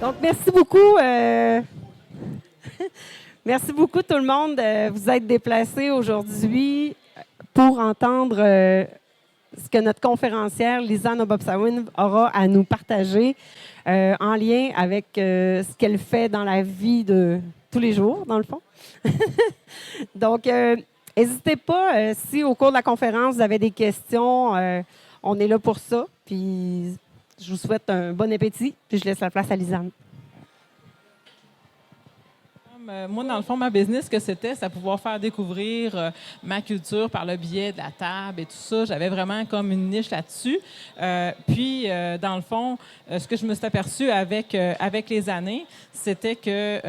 Donc, merci beaucoup. Merci beaucoup tout le monde de vous être déplacés aujourd'hui pour entendre ce que notre conférencière Lisa Nobobsawin aura à nous partager en lien avec ce qu'elle fait dans la vie de tous les jours, dans le fond. Donc, n'hésitez pas, si au cours de la conférence, vous avez des questions, on est là pour ça. Puis, je vous souhaite un bon appétit, puis je laisse la place à Lisanne. Moi, dans le fond, ma business, ce que c'était, c'est pouvoir faire découvrir ma culture par le biais de la table et tout ça. J'avais vraiment comme une niche là-dessus. Puis, dans le fond, ce que je me suis aperçue avec les années, c'était que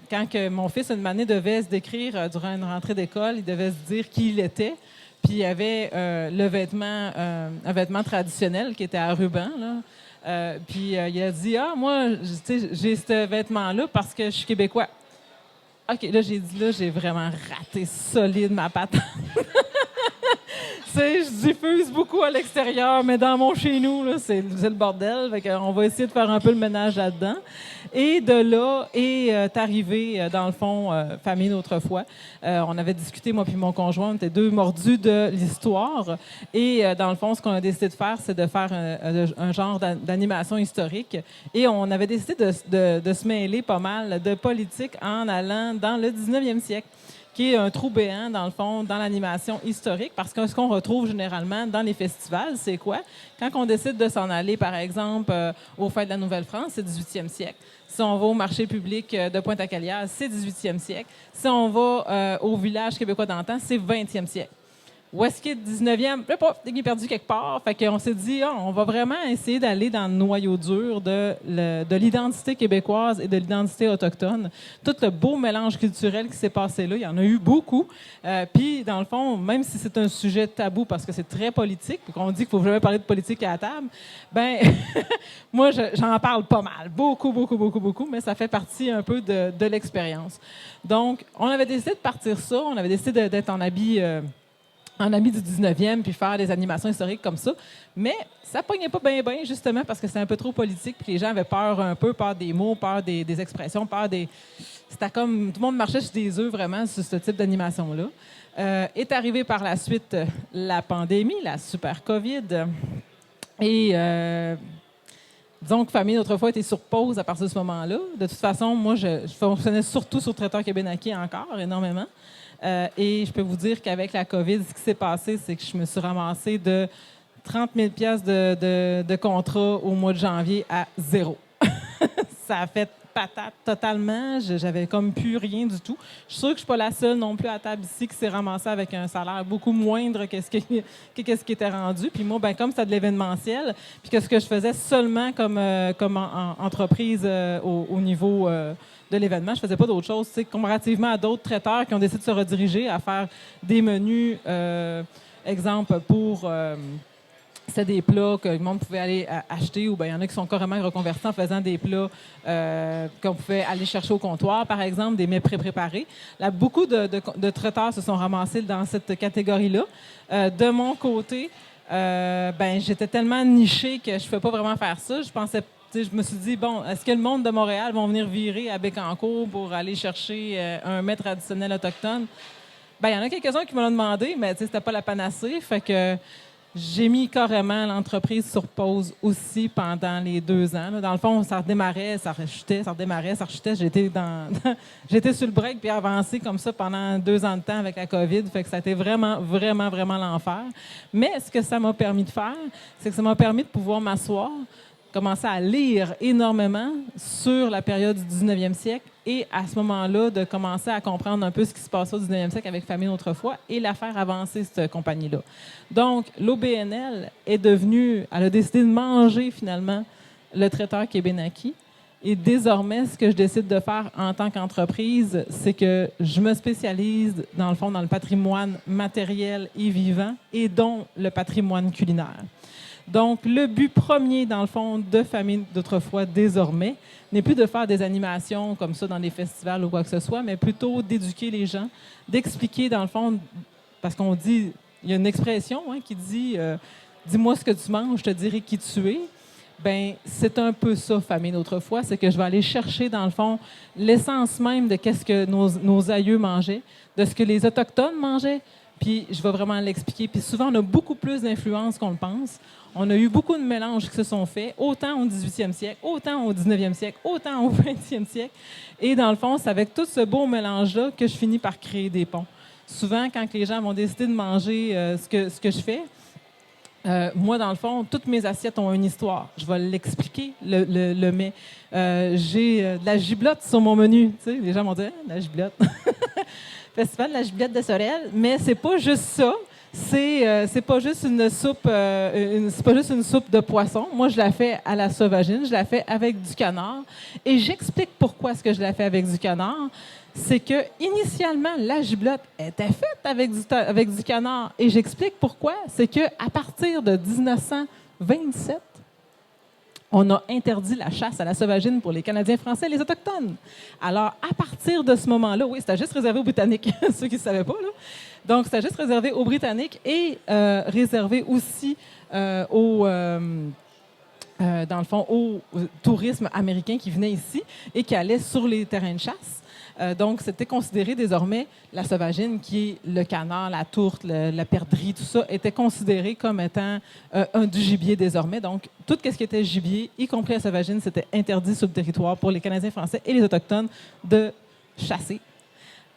quand que mon fils, une année, devait se décrire durant une rentrée d'école, il devait se dire qui il était. Puis, il y avait un vêtement traditionnel qui était à ruban, là. Puis, il a dit « Ah, moi, j'ai ce vêtement-là parce que je suis québécois. » OK, là, j'ai vraiment raté solide ma patente. Tu sais, je diffuse beaucoup à l'extérieur, mais dans mon chez-nous, là, c'est le bordel. Fait qu'on va essayer de faire un peu le ménage là-dedans. Et de là est arrivé, dans le fond, Famille d'autrefois. On avait discuté, moi puis mon conjoint, on était deux mordus de l'histoire. Et dans le fond, ce qu'on a décidé de faire, c'est de faire un genre d'animation historique. Et on avait décidé de se mêler pas mal de politique en allant dans le 19e siècle, qui est un trou béant, dans le fond, dans l'animation historique, parce que ce qu'on retrouve généralement dans les festivals, c'est quoi? Quand on décide de s'en aller, par exemple, aux Fêtes de la Nouvelle-France, c'est 18e siècle. Si on va au marché public de Pointe-à-Calière, c'est 18e siècle. Si on va au village québécois d'antan, c'est 20e siècle. Où est-ce qu'il est 19e? Je sais pas, dès qu'il est perdu quelque part. Fait qu'on s'est dit, on va vraiment essayer d'aller dans le noyau dur de l'identité québécoise et de l'identité autochtone. Tout le beau mélange culturel qui s'est passé là, il y en a eu beaucoup. Puis, dans le fond, même si c'est un sujet tabou parce que c'est très politique, puis qu'on dit qu'il ne faut jamais parler de politique à la table, ben moi, j'en parle pas mal. Beaucoup, beaucoup, beaucoup, beaucoup, mais ça fait partie un peu de l'expérience. Donc, on avait décidé de partir ça. On avait décidé d'être en habit du 19e, puis faire des animations historiques comme ça. Mais ça pognait pas bien, justement, parce que c'était un peu trop politique, puis les gens avaient peur un peu, peur des mots, peur des expressions, peur des... C'était comme... Tout le monde marchait sur des œufs, vraiment, sur ce type d'animation-là. Est arrivée par la suite la pandémie, la super COVID. Et... disons que Famille d'autrefois était sur pause à partir de ce moment-là. De toute façon, moi, je fonctionnais surtout sur Traiteur Québénaki encore, énormément. Et je peux vous dire qu'avec la COVID, ce qui s'est passé, c'est que je me suis ramassée de 30 000 $ de contrat au mois de janvier à 0. Ça a fait patate totalement. J'avais comme plus rien du tout. Je suis sûre que je ne suis pas la seule non plus à la table ici qui s'est ramassée avec un salaire beaucoup moindre que ce qui était rendu. Puis moi, ben, comme c'était de l'événementiel, puis que ce que je faisais seulement comme entreprise au niveau... de l'événement. Je ne faisais pas d'autre chose. Comparativement à d'autres traiteurs qui ont décidé de se rediriger à faire des menus, exemple, pour... c'était des plats que le monde pouvait aller acheter, ou bien il y en a qui sont carrément reconvertis en faisant des plats qu'on pouvait aller chercher au comptoir, par exemple, des mets pré-préparés. Là, beaucoup de traiteurs se sont ramassés dans cette catégorie-là. De mon côté, ben, j'étais tellement nichée que je ne pouvais pas vraiment faire ça. Je me suis dit, bon, est-ce que le monde de Montréal va venir virer à Bécancour pour aller chercher un mets traditionnel autochtone? Bien, il y en a quelques-uns qui me l'ont demandé, mais c'était pas la panacée. Fait que j'ai mis carrément l'entreprise sur pause aussi pendant les 2 ans. Là. Dans le fond, ça redémarrait, ça rechutait, ça redémarrait, ça rechutait. J'étais sur le break puis avancé comme ça pendant 2 ans de temps avec la COVID. Fait que ça a été vraiment, vraiment, vraiment l'enfer. Mais ce que ça m'a permis de faire, c'est que ça m'a permis de pouvoir m'asseoir, commencer à lire énormément sur la période du 19e siècle et à ce moment-là, de commencer à comprendre un peu ce qui se passait au 19e siècle avec Famille d'autrefois et la faire avancer, cette compagnie-là. Donc, l'OBNL elle a décidé de manger finalement le Traiteur Québénaki. Et désormais, ce que je décide de faire en tant qu'entreprise, c'est que je me spécialise, dans le fond, dans le patrimoine matériel et vivant et dont le patrimoine culinaire. Donc, le but premier, dans le fond, de Famille d'autrefois, désormais, n'est plus de faire des animations comme ça dans des festivals ou quoi que ce soit, mais plutôt d'éduquer les gens, d'expliquer, dans le fond, parce qu'on dit, il y a une expression qui dit « Dis-moi ce que tu manges, je te dirai qui tu es ». ben c'est un peu ça, famille d'autrefois, c'est que je vais aller chercher, dans le fond, l'essence même de qu'est-ce que nos aïeux mangeaient, de ce que les Autochtones mangeaient, puis je vais vraiment l'expliquer. Puis souvent, on a beaucoup plus d'influence qu'on le pense. On a eu beaucoup de mélanges qui se sont faits, autant au 18e siècle, autant au 19e siècle, autant au 20e siècle. Et dans le fond, c'est avec tout ce beau mélange-là que je finis par créer des ponts. Souvent, quand les gens vont décider de manger ce que je fais, moi, dans le fond, toutes mes assiettes ont une histoire. Je vais l'expliquer, le mets. J'ai de la giblotte sur mon menu. Tu sais, les gens m'ont dit « la giblotte ». Festival de la giblette de Sorel, mais c'est pas juste ça. C'est pas juste une soupe, c'est pas juste une soupe de poisson. Moi, je la fais à la sauvagine, je la fais avec du canard, et j'explique pourquoi est-ce que je la fais avec du canard. C'est que initialement, la giblotte était faite avec du canard, et j'explique pourquoi. C'est que à partir de 1927, on a interdit la chasse à la sauvagine pour les Canadiens français et les Autochtones. Alors, à partir de ce moment-là, oui, c'était juste réservé aux Britanniques, ceux qui ne savaient pas, là. Donc, c'était juste réservé aux Britanniques et réservé aussi dans le fond, au tourisme américain qui venait ici et qui allait sur les terrains de chasse. Donc, c'était considéré désormais, la sauvagine, qui est le canard, la tourte, la perdrix, tout ça, était considéré comme étant du gibier désormais. Donc, tout ce qui était gibier, y compris la sauvagine, c'était interdit sur le territoire pour les Canadiens français et les Autochtones de chasser.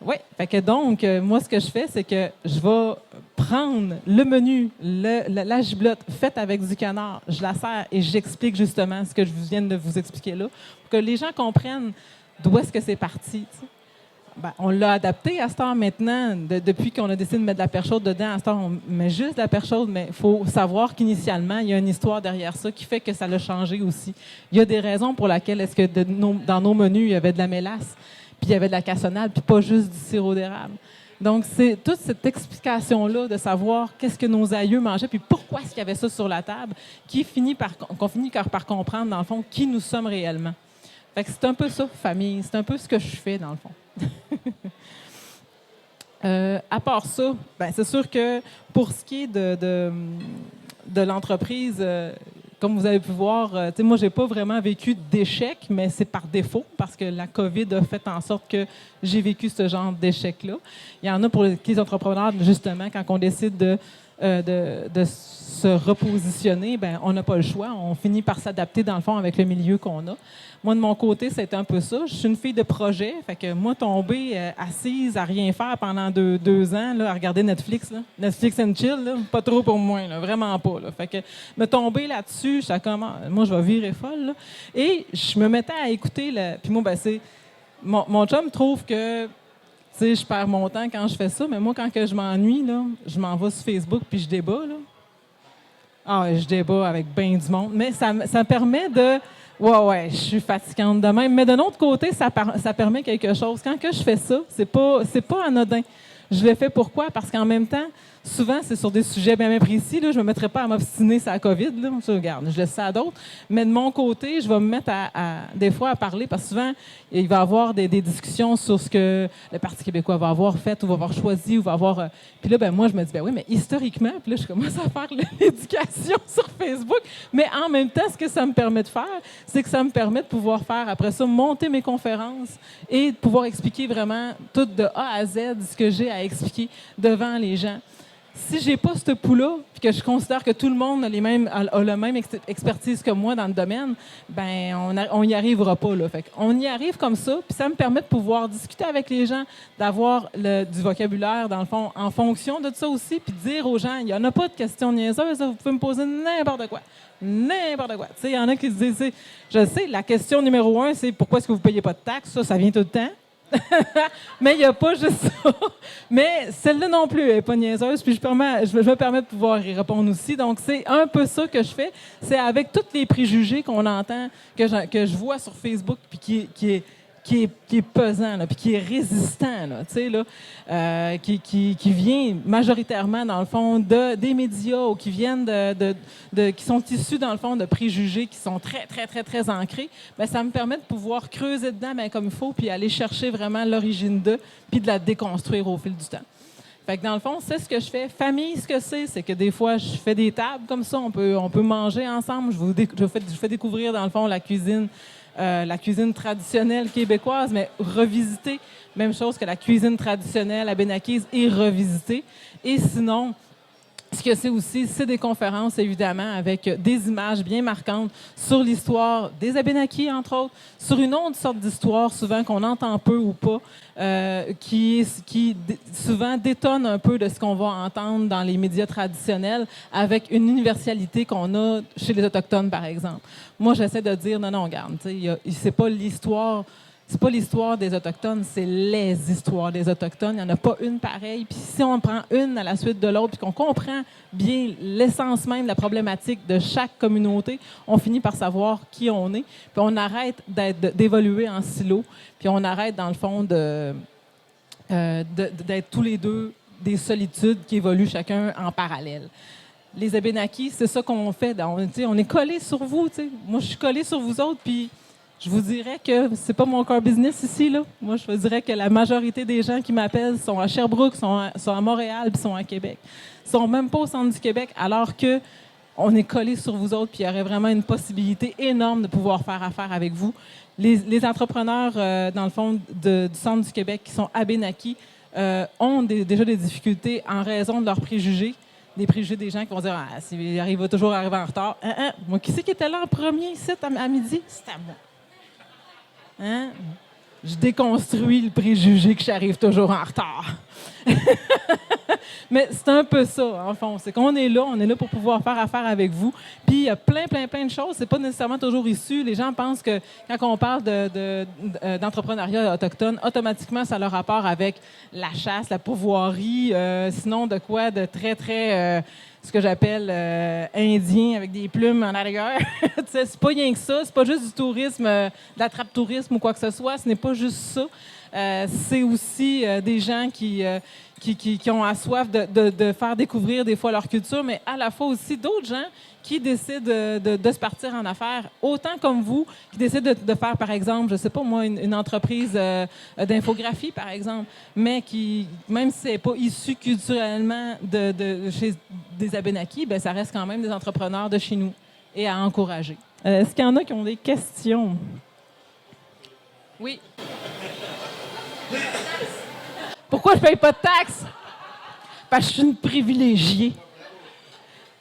Oui, fait que donc, moi, ce que je fais, c'est que je vais prendre le menu, la giblotte faite avec du canard, je la sers et j'explique justement ce que je viens de vous expliquer là, pour que les gens comprennent d'où est-ce que c'est parti. Ben, on l'a adapté à cette heure maintenant, depuis qu'on a décidé de mettre de la perche chaude dedans. À cette heure, on met juste de la perche chaude, mais il faut savoir qu'initialement, il y a une histoire derrière ça qui fait que ça l'a changé aussi. Il y a des raisons pour lesquelles est-ce que dans nos menus, il y avait de la mélasse, puis il y avait de la cassonade, puis pas juste du sirop d'érable. Donc, c'est toute cette explication-là de savoir qu'est-ce que nos aïeux mangeaient, puis pourquoi est-ce qu'il y avait ça sur la table, qu'on finit par comprendre, dans le fond, qui nous sommes réellement. Fait que c'est un peu ça, famille. C'est un peu ce que je fais, dans le fond. À part ça, ben, c'est sûr que pour ce qui est de l'entreprise, comme vous avez pu voir, moi, je n'ai pas vraiment vécu d'échec, mais c'est par défaut, parce que la COVID a fait en sorte que j'ai vécu ce genre d'échec-là. Il y en a pour les entrepreneurs, justement, quand on décide de se repositionner, ben, on n'a pas le choix. On finit par s'adapter, dans le fond, avec le milieu qu'on a. Moi, de mon côté, c'était un peu ça. Je suis une fille de projet. Fait que moi, tomber assise à rien faire pendant deux ans, là, à regarder Netflix, là, Netflix and chill, là, pas trop pour moi, là, vraiment pas. Là. Fait que me tomber là-dessus, moi, je vais virer folle. Là. Et je me mettais à écouter. Puis moi, ben, c'est mon chum trouve que je perds mon temps quand je fais ça, mais moi, quand que je m'ennuie, là, je m'en vais sur Facebook puis je débat. Là. Ah, je débat avec bien du monde. Mais ça me permet de... Ouais, je suis fatigante de même. Mais d'un autre côté, ça permet quelque chose. Quand que je fais ça, c'est pas anodin. Je le fais pourquoi? Parce qu'en même temps, souvent, c'est sur des sujets bien précis. Là. Je ne me mettrai pas à m'obstiner sur la COVID. Là. Ça, regarde, je laisse ça à d'autres. Mais de mon côté, je vais me mettre des fois à parler parce que souvent, il va y avoir des discussions sur ce que le Parti québécois va avoir fait ou va avoir choisi ou va avoir... Puis là, ben moi, je me dis, ben oui, mais historiquement, puis là, je commence à faire l'éducation sur Facebook. Mais en même temps, ce que ça me permet de faire, c'est que ça me permet de pouvoir faire, après ça, monter mes conférences et de pouvoir expliquer vraiment tout de A à Z ce que j'ai à expliquer devant les gens. Si j'ai pas ce pouls-là, puis que je considère que tout le monde a la même expertise que moi dans le domaine, ben on n'y arrivera pas. Là. Fait on y arrive comme ça, puis ça me permet de pouvoir discuter avec les gens, d'avoir du vocabulaire, dans le fond, en fonction de ça aussi, puis de dire aux gens, il n'y en a pas de questions niaiseuses, vous pouvez me poser n'importe quoi. N'importe quoi. Il y en a qui se disent, je sais, la question numéro 1, c'est pourquoi est-ce que vous ne payez pas de taxes? Ça vient tout le temps. Mais il n'y a pas juste ça. Mais celle-là non plus, elle n'est pas niaiseuse. Puis je me permets de pouvoir y répondre aussi. Donc, c'est un peu ça que je fais. C'est avec tous les préjugés qu'on entend, que je vois sur Facebook, puis qui est pesant, là, puis qui est résistant, là, qui vient majoritairement, dans le fond, des médias ou qui viennent qui sont issus, dans le fond, de préjugés qui sont très, très, très, très ancrés, bien, ça me permet de pouvoir creuser dedans bien, comme il faut, puis aller chercher vraiment l'origine d'eux, puis de la déconstruire au fil du temps. Fait que dans le fond, c'est ce que je fais. Famille, ce que c'est que des fois, je fais des tables comme ça, on peut manger ensemble. Je fais découvrir, dans le fond, la cuisine traditionnelle québécoise, mais revisitée. Même chose que la cuisine traditionnelle abénaquise et revisitée. Et sinon, ce que c'est aussi, c'est des conférences, évidemment, avec des images bien marquantes sur l'histoire des Abénakis, entre autres, sur une autre sorte d'histoire, souvent qu'on entend peu ou pas, qui souvent détonne un peu de ce qu'on va entendre dans les médias traditionnels, avec une universalité qu'on a chez les Autochtones, par exemple. Moi, j'essaie de dire, non, regarde, c'est pas l'histoire... C'est pas l'histoire des Autochtones, c'est les histoires des Autochtones. Il n'y en a pas une pareille. Puis si on prend une à la suite de l'autre, puis qu'on comprend bien l'essence même de la problématique de chaque communauté, on finit par savoir qui on est. Puis on arrête d'évoluer en silo. Puis on arrête, dans le fond, d'être tous les deux des solitudes qui évoluent chacun en parallèle. Les Abénakis, c'est ça qu'on fait. On est collés sur vous. Moi, je suis collée sur vous autres, puis... Je vous dirais que c'est pas mon core business ici, là. Moi, je vous dirais que la majorité des gens qui m'appellent sont à Sherbrooke, sont à Montréal, puis sont à Québec. Ils sont même pas au centre du Québec, alors que on est collés sur vous autres, puis il y aurait vraiment une possibilité énorme de pouvoir faire affaire avec vous. Les entrepreneurs, dans le fond, du centre du Québec, qui sont abénakis, ont déjà des difficultés en raison de leurs préjugés. Des préjugés des gens qui vont dire « Ah, il va toujours arriver en retard. Moi, qui c'est qui était là en premier ici à midi? C'était à moi. Hein? Je déconstruis le préjugé que j'arrive toujours en retard. Mais c'est un peu ça, en fond. C'est qu'on est là pour pouvoir faire affaire avec vous. Puis il y a plein de choses. C'est pas nécessairement toujours issu. Les gens pensent que quand on parle d'entrepreneuriat autochtone, automatiquement, ça a le rapport avec la chasse, la pourvoirie, sinon de quoi de très ce que j'appelle indien avec des plumes en arrière. C'est pas rien que ça. C'est pas juste du tourisme, de l'attrape-tourisme ou quoi que ce soit. Ce n'est pas juste ça. C'est aussi des gens qui ont à soif de faire découvrir des fois leur culture, mais à la fois aussi d'autres gens qui décident de se partir en affaires, autant comme vous, qui décident de faire, par exemple, je ne sais pas moi, une entreprise d'infographie, par exemple, mais qui, même si ce n'est pas issu culturellement chez des Abénakis, ben ça reste quand même des entrepreneurs de chez nous et à encourager. Est-ce qu'il y en a qui ont des questions? Oui. Pourquoi je ne paye pas de taxes? Parce que je suis une privilégiée.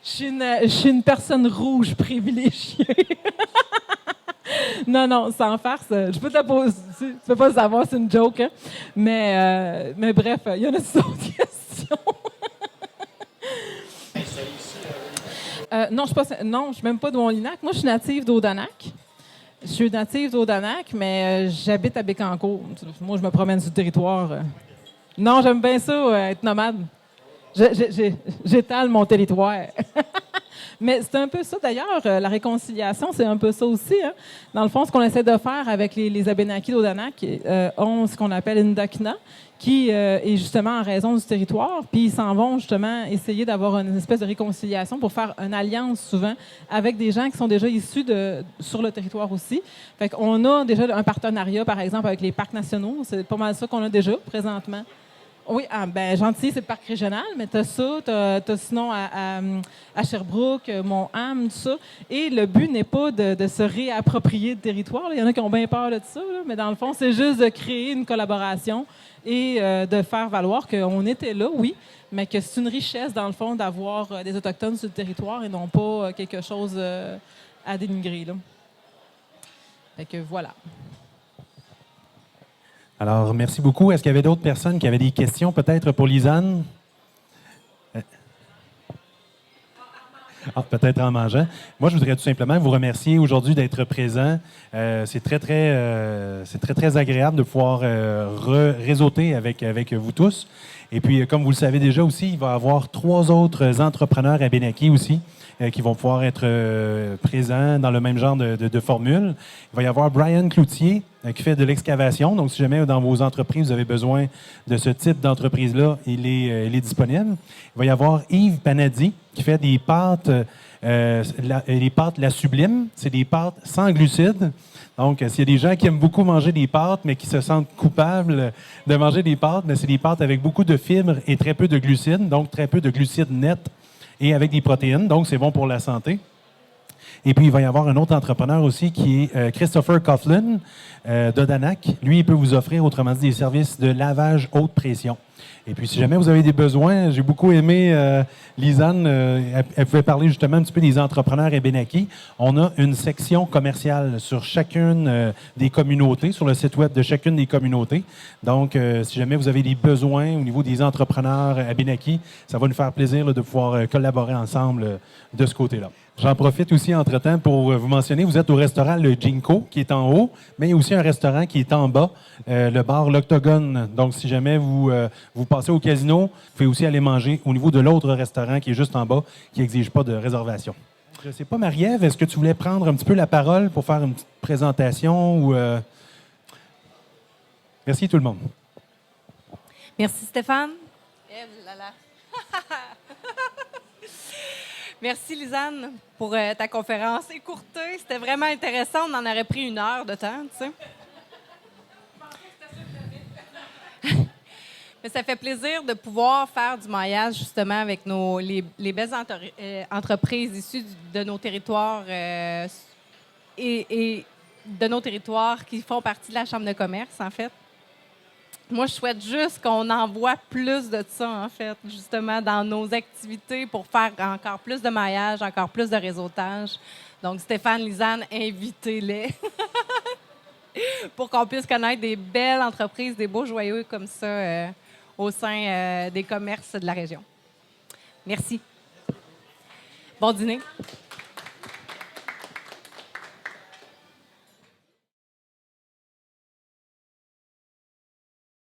Je suis une personne rouge privilégiée. Non, sans farce. Je peux te la poser. Tu peux pas le savoir, c'est une joke. Hein? Mais bref, il y en a d'autres questions. Non, je suis même pas de Wonlinac. Moi, je suis native d'Odanak. Je suis native d'Odanak, mais j'habite à Bécancour. Moi, je me promène sur le territoire. Non, j'aime bien ça, être nomade. J'étale mon territoire. Mais c'est un peu ça. D'ailleurs, la réconciliation, c'est un peu ça aussi. Hein? Dans le fond, ce qu'on essaie de faire avec les Abénakis d'Odanak, ont ce qu'on appelle une Dakina, qui est justement en raison du territoire. Puis ils s'en vont justement essayer d'avoir une espèce de réconciliation pour faire une alliance souvent avec des gens qui sont déjà issus sur le territoire aussi. Fait qu'on a déjà un partenariat, par exemple, avec les parcs nationaux. C'est pas mal ça qu'on a déjà présentement. Oui, Gentilly, c'est le parc régional, mais tu as ça, tu as sinon à Sherbrooke, Mont-Ham, tout ça. Et le but n'est pas de se réapproprier le territoire. Il y en a qui ont bien peur de ça, là, mais dans le fond, c'est juste de créer une collaboration et de faire valoir qu'on était là, oui, mais que c'est une richesse, dans le fond, d'avoir des Autochtones sur le territoire et non pas quelque chose à dénigrer. Là. Fait que voilà. Alors, merci beaucoup. Est-ce qu'il y avait d'autres personnes qui avaient des questions, peut-être pour Lisanne? Peut-être en mangeant. Moi, je voudrais tout simplement vous remercier aujourd'hui d'être présent. C'est très agréable de pouvoir réseauter avec vous tous. Et puis, comme vous le savez déjà aussi, il va y avoir 3 autres entrepreneurs abénakis aussi qui vont pouvoir être présents dans le même genre de formule. Il va y avoir Brian Cloutier qui fait de l'excavation. Donc, si jamais dans vos entreprises, vous avez besoin de ce type d'entreprise-là, il est disponible. Il va y avoir Yves Panadi qui fait des pâtes, les pâtes La Sublime. C'est des pâtes sans glucides. Donc, s'il y a des gens qui aiment beaucoup manger des pâtes, mais qui se sentent coupables de manger des pâtes, mais c'est des pâtes avec beaucoup de fibres et très peu de glucides, donc très peu de glucides nets et avec des protéines, donc c'est bon pour la santé. Et puis, il va y avoir un autre entrepreneur aussi qui est Christopher Coughlin d'Odanak. Lui, il peut vous offrir, autrement dit, des services de lavage haute pression. Et puis, si jamais vous avez des besoins, j'ai beaucoup aimé Lisanne, elle pouvait parler justement un petit peu des entrepreneurs et Benaki. On a une section commerciale sur chacune des communautés, sur le site web de chacune des communautés. Donc, si jamais vous avez des besoins au niveau des entrepreneurs à Benaki, ça va nous faire plaisir là, de pouvoir collaborer ensemble de ce côté-là. J'en profite aussi entre-temps pour vous mentionner, vous êtes au restaurant Le Jinko, qui est en haut, mais il y a aussi un restaurant qui est en bas, le bar L'Octogone. Donc, si jamais vous passez au casino, vous pouvez aussi aller manger au niveau de l'autre restaurant qui est juste en bas, qui n'exige pas de réservation. Je ne sais pas, Marie-Ève, est-ce que tu voulais prendre un petit peu la parole pour faire une petite présentation? Ou Merci tout le monde. Merci Stéphane. Merci Lisanne pour ta conférence écourtée. C'était vraiment intéressant. On en aurait pris 1 heure de temps, tu sais. Mais ça fait plaisir de pouvoir faire du maillage justement avec les belles entreprises issues de nos territoires et de nos territoires qui font partie de la Chambre de commerce, en fait. Moi, je souhaite juste qu'on envoie plus de ça, en fait, justement, dans nos activités pour faire encore plus de maillage, encore plus de réseautage. Donc, Stéphane, Lisanne, invitez-les pour qu'on puisse connaître des belles entreprises, des beaux joyaux comme ça au sein des commerces de la région. Merci. Bon dîner.